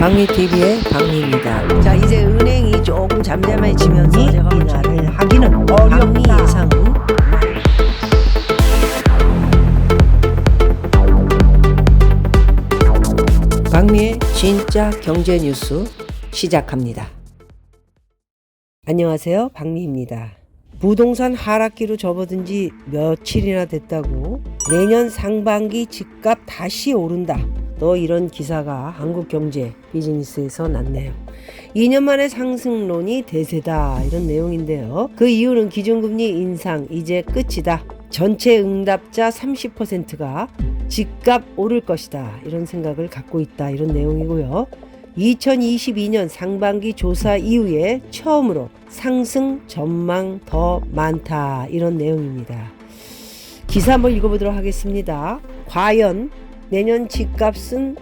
박미TV의 박미입니다. 자, 이제 은행이 조금 잠잠해지면서 제가 인하를 하기는 어렵다. 예상은 박미의 진짜 경제 뉴스 시작합니다. 안녕하세요, 박미입니다. 부동산 하락기로 접어든 지 며칠이나 됐다고 내년 상반기 집값 다시 오른다, 또 이런 기사가 한국경제 비즈니스에서 났네요. 2년 만에 상승론이 대세다, 이런 내용인데요. 그 이유는 기준금리 인상 이제 끝이다, 전체 응답자 30%가 집값 오를 것이다, 이런 생각을 갖고 있다, 이런 내용이고요. 2022년 상반기 조사 이후에 처음으로 상승 전망 더 많다, 이런 내용입니다. 기사 한번 읽어보도록 하겠습니다. 과연 내년 집값은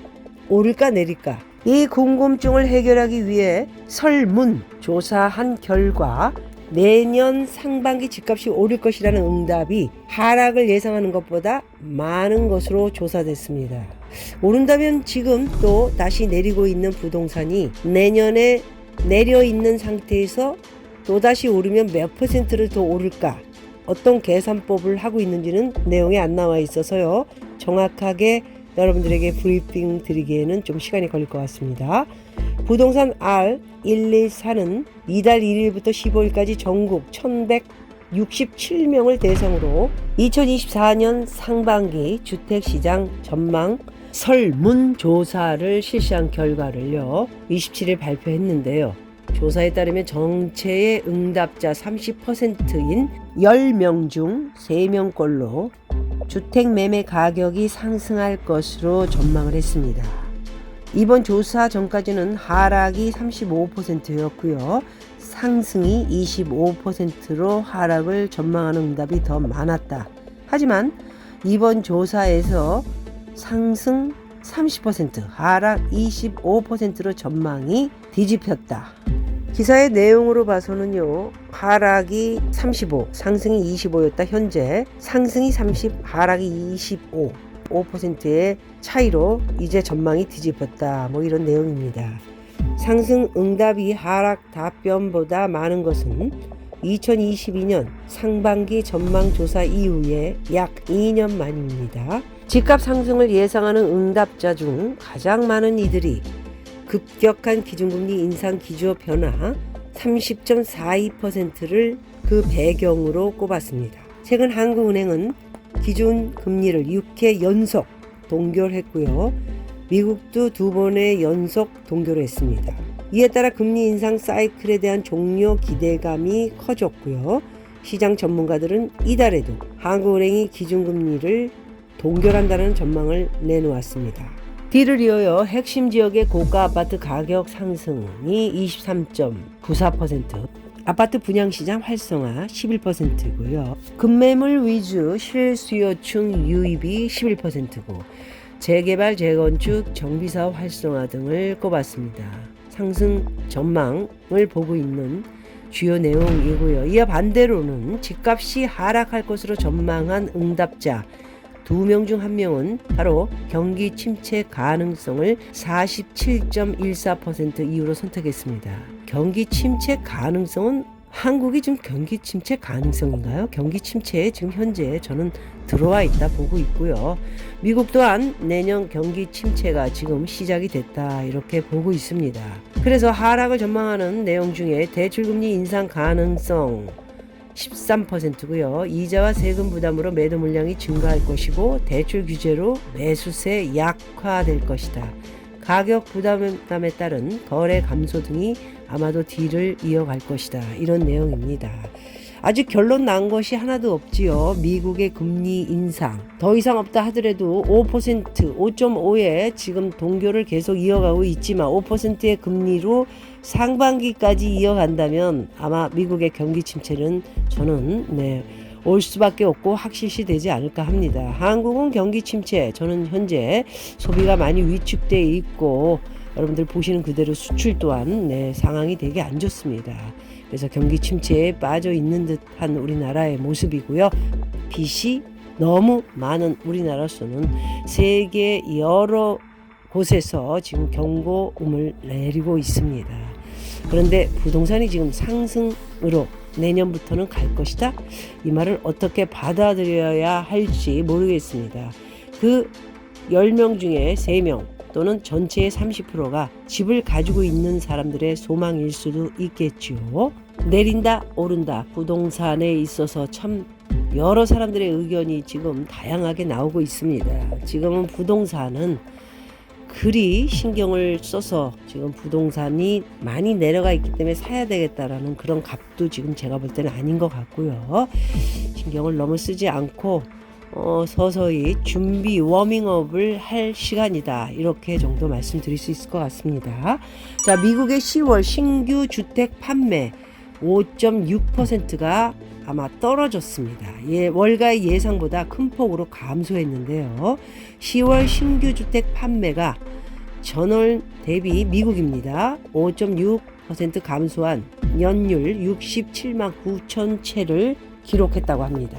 오를까 내릴까? 이 궁금증을 해결하기 위해 설문 조사한 결과 내년 상반기 집값이 오를 것이라는 응답이 하락을 예상하는 것보다 많은 것으로 조사됐습니다. 오른다면 지금 또 다시 내리고 있는 부동산이 내년에 내려 있는 상태에서 또다시 오르면 몇 퍼센트를 더 오를까? 어떤 계산법을 하고 있는지는 내용에 안 나와 있어서요, 정확하게 여러분들에게 브리핑 드리기에는 좀 시간이 걸릴 것 같습니다. 부동산 R114는 이달 1일부터 15일까지 전국 1167명을 대상으로 2024년 상반기 주택시장 전망 설문조사를 실시한 결과를요 27일 발표했는데요. 조사에 따르면 전체의 응답자 30%인 10명 중 3명꼴로 주택 매매 가격이 상승할 것으로 전망을 했습니다. 이번 조사 전까지는 하락이 35%였고요. 상승이 25%로 하락을 전망하는 응답이 더 많았다. 하지만 이번 조사에서 상승 30%, 하락 25%로 전망이 뒤집혔다. 기사의 내용으로 봐서는요, 하락이 35, 상승이 25였다. 현재 상승이 30, 하락이 25, 5%의 차이로 이제 전망이 뒤집혔다, 뭐 이런 내용입니다. 상승 응답이 하락 답변보다 많은 것은 2022년 상반기 전망조사 이후에 약 2년 만입니다. 집값 상승을 예상하는 응답자 중 가장 많은 이들이 급격한 기준금리 인상 기조 변화 30.42%를 그 배경으로 꼽았습니다. 최근 한국은행은 기준금리를 6회 연속 동결했고요. 미국도 2번의 연속 동결을 했습니다. 이에 따라 금리 인상 사이클에 대한 종료 기대감이 커졌고요. 시장 전문가들은 이달에도 한국은행이 기준금리를 동결한다는 전망을 내놓았습니다. 뒤를 이어요, 핵심 지역의 고가 아파트 가격 상승이 23.94%, 아파트 분양시장 활성화 11%고요. 급매물 위주 실수요층 유입이 11%고 재개발, 재건축, 정비사업 활성화 등을 꼽았습니다. 상승 전망을 보고 있는 주요 내용이고요. 이와 반대로는 집값이 하락할 것으로 전망한 응답자 2명 중 1명은 바로 경기 침체 가능성을 47.14% 이유로 선택했습니다. 경기 침체 가능성은 한국이 좀 경기 침체 가능성인가요? 경기 침체에 지금 현재 저는 들어와 있다 보고 있고요. 미국 또한 내년 경기 침체가 지금 시작이 됐다, 이렇게 보고 있습니다. 그래서 하락을 전망하는 내용 중에 대출금리 인상 가능성 13%고요. 이자와 세금 부담으로 매도 물량이 증가할 것이고 대출 규제로 매수세 약화될 것이다. 가격 부담감에 따른 거래 감소 등이 아마도 뒤를 이어갈 것이다, 이런 내용입니다. 아직 결론 난 것이 하나도 없지요. 미국의 금리 인상 더 이상 없다 하더라도 5%, 5.5에 지금 동결을 계속 이어가고 있지만 5%의 금리로 상반기까지 이어간다면 아마 미국의 경기 침체는 저는 올 수밖에 없고 확실시 되지 않을까 합니다. 한국은 경기 침체, 저는 현재 소비가 많이 위축되어 있고 여러분들 보시는 그대로 수출 또한 상황이 되게 안 좋습니다. 그래서 경기 침체에 빠져 있는 듯한 우리나라의 모습이고요. 빚이 너무 많은 우리나라로서는 세계 여러 곳에서 지금 경고음을 내리고 있습니다. 그런데 부동산이 지금 상승으로 내년부터는 갈 것이다. 이 말을 어떻게 받아들여야 할지 모르겠습니다. 그 10명 중에 3명 또는 전체의 30%가 집을 가지고 있는 사람들의 소망일 수도 있겠죠. 내린다 오른다 부동산에 있어서 참 여러 사람들의 의견이 지금 다양하게 나오고 있습니다. 지금은 부동산은 그리 신경을 써서 지금 부동산이 많이 내려가 있기 때문에 사야 되겠다라는 그런 값도 지금 제가 볼 때는 아닌 것 같고요. 신경을 너무 쓰지 않고 서서히 준비 워밍업을 할 시간이다. 이렇게 정도 말씀드릴 수 있을 것 같습니다. 자, 미국의 10월 신규 주택 판매 5.6%가 아마 떨어졌습니다. 월가의 예상보다 큰 폭으로 감소했는데요. 10월 신규 주택 판매가 전월 대비 미국입니다. 5.6% 감소한 연율 67만 9천 채를 기록했다고 합니다.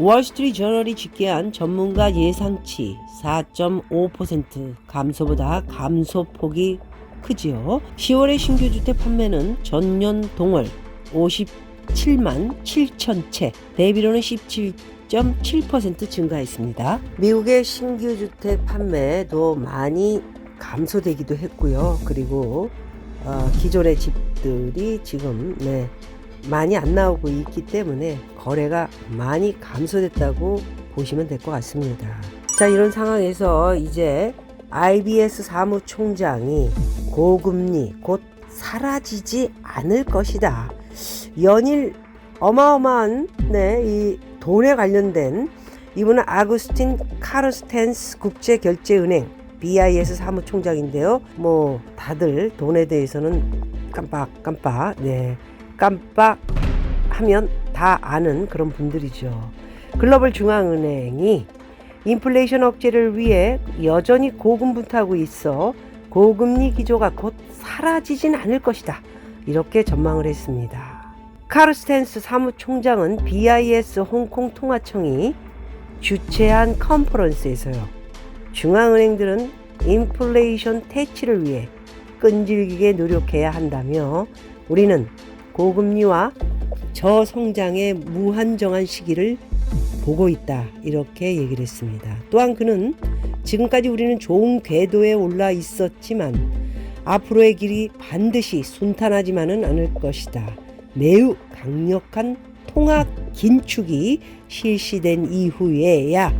월스트리트 저널이 집계한 전문가 예상치 4.5% 감소보다 감소폭이 크지요. 10월의 신규 주택 판매는 전년 동월 57만 7천 채, 대비로는 17.7% 증가했습니다. 미국의 신규 주택 판매도 많이 감소되기도 했고요. 그리고 기존의 집들이 지금 많이 안 나오고 있기 때문에 거래가 많이 감소됐다고 보시면 될 것 같습니다. 자, 이런 상황에서 이제 IBS 사무총장이 고금리 곧 사라지지 않을 것이다. 연일 어마어마한 이 돈에 관련된 이분은 아구스틴 카르스텐스 국제결제은행 BIS 사무총장인데요. 뭐 다들 돈에 대해서는 깜빡하면 다 아는 그런 분들이죠. 글로벌 중앙은행이 인플레이션 억제를 위해 여전히 고군분투하고 있어 고금리 기조가 곧 사라지진 않을 것이다. 이렇게 전망을 했습니다. 카르스텐스 사무총장은 BIS 홍콩 통화청이 주최한 컨퍼런스에서요. 중앙은행들은 인플레이션 퇴치를 위해 끈질기게 노력해야 한다며 우리는 고금리와 저성장의 무한정한 시기를 보고 있다. 이렇게 얘기를 했습니다. 또한 그는 지금까지 우리는 좋은 궤도에 올라 있었지만 앞으로의 길이 반드시 순탄하지만은 않을 것이다. 매우 강력한 통화 긴축이 실시된 이후에야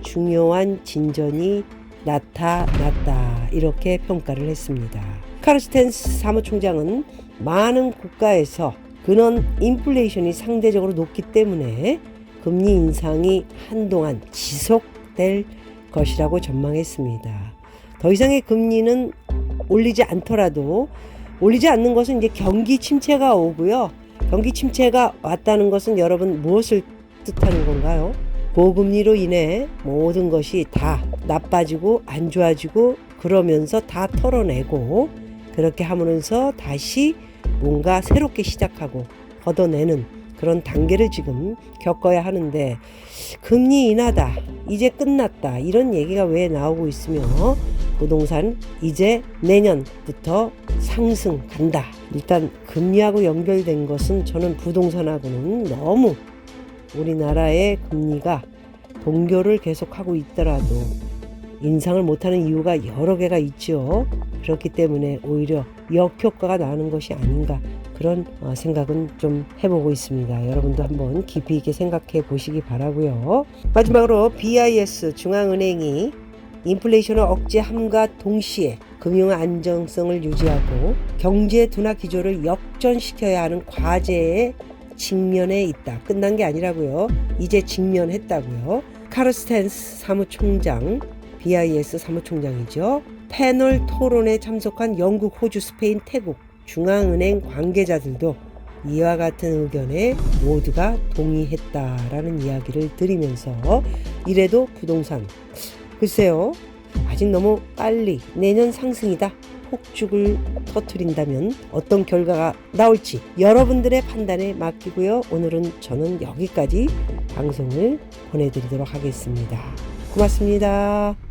중요한 진전이 나타났다. 이렇게 평가를 했습니다. 카르스텐스 사무총장은 많은 국가에서 근원 인플레이션이 상대적으로 높기 때문에 금리 인상이 한동안 지속될 것이라고 전망했습니다. 더 이상의 금리는 올리지 않더라도 올리지 않는 것은 이제 경기 침체가 오고요. 경기 침체가 왔다는 것은 여러분 무엇을 뜻하는 건가요? 고금리로 인해 모든 것이 다 나빠지고 안 좋아지고 그러면서 다 털어내고 그렇게 하면서 다시 뭔가 새롭게 시작하고 걷어내는 그런 단계를 지금 겪어야 하는데 금리 인하다, 이제 끝났다 이런 얘기가 왜 나오고 있으며 부동산 이제 내년부터 상승 간다. 일단 금리하고 연결된 것은 저는 부동산하고는 너무 우리나라의 금리가 동결을 계속하고 있더라도 인상을 못하는 이유가 여러 개가 있죠. 그렇기 때문에 오히려 역효과가 나는 것이 아닌가 그런 생각은 좀 해보고 있습니다. 여러분도 한번 깊이 있게 생각해 보시기 바라고요. 마지막으로 BIS 중앙은행이 인플레이션을 억제함과 동시에 금융 안정성을 유지하고 경제 둔화 기조를 역전시켜야 하는 과제에 직면해 있다. 끝난 게 아니라고요. 이제 직면했다고요. 카르스텐스 사무총장, BIS 사무총장이죠. 패널 토론에 참석한 영국, 호주, 스페인, 태국 중앙은행 관계자들도 이와 같은 의견에 모두가 동의했다라는 이야기를 드리면서 이래도 부동산 글쎄요 아직 너무 빨리 내년 상승이다 폭죽을 터뜨린다면 어떤 결과가 나올지 여러분들의 판단에 맡기고요. 오늘은 저는 여기까지 방송을 보내드리도록 하겠습니다. 고맙습니다.